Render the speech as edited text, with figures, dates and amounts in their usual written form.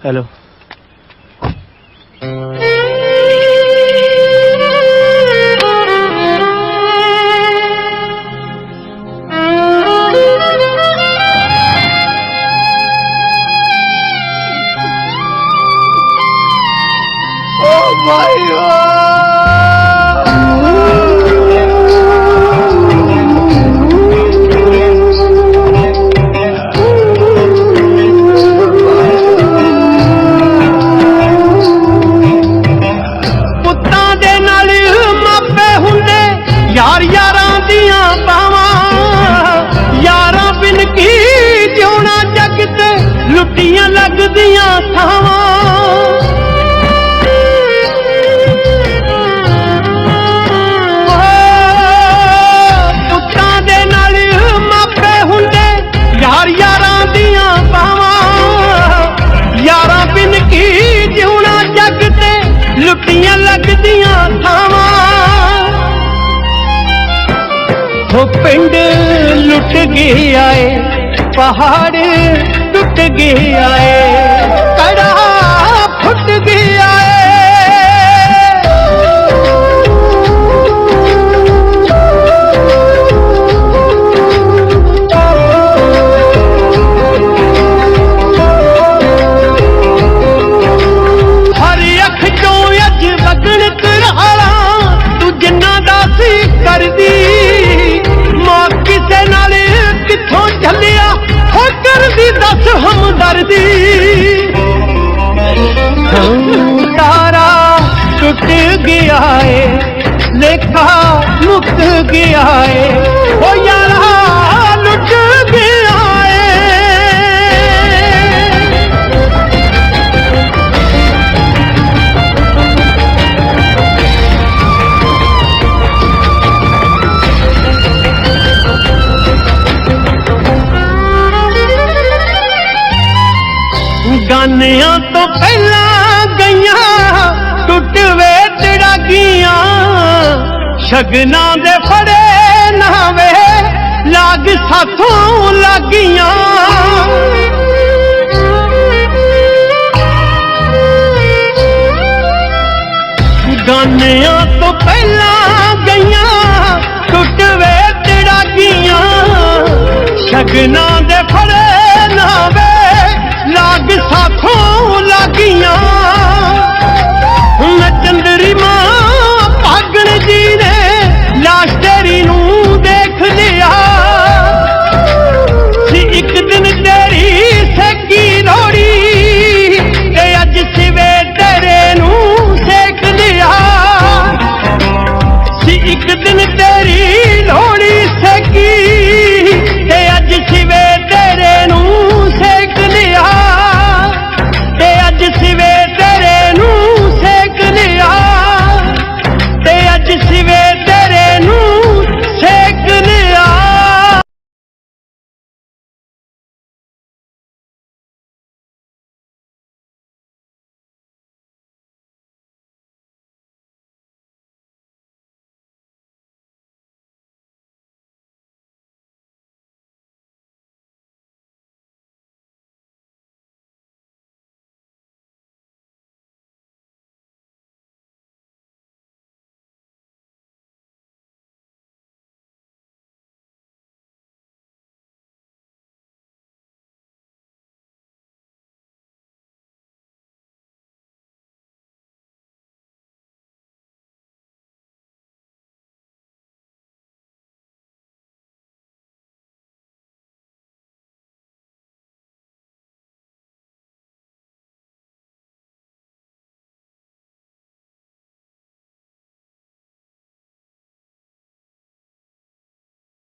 hello लुटियां लगदियां थावां पुत्तां दे नाल मापे हुंदे यार यारां दियां पावां यारां बिन की जिउणा जग ते लुटियां लगदियां थावां हो पिंड लुट गया है पहाड़ टूट गया है कड़ा फुट गया हर अख चों अज वगण कराला तू जिन्ना दा सी करदी मां किसे नाल किथों झल्लिया हो करदी दस हमदर्दी तारा टूट गया है लेखा मुक्त गया है ओ यारा लुट गया है गानिया तो पहला गईया टुट वे तड़ागियां शगना दे फड़े नावे लाग साथों लागियां गानिया तो पहला गईया टुट वे तड़ागियां शगना दे फड़े नावे लाग साथों लागियां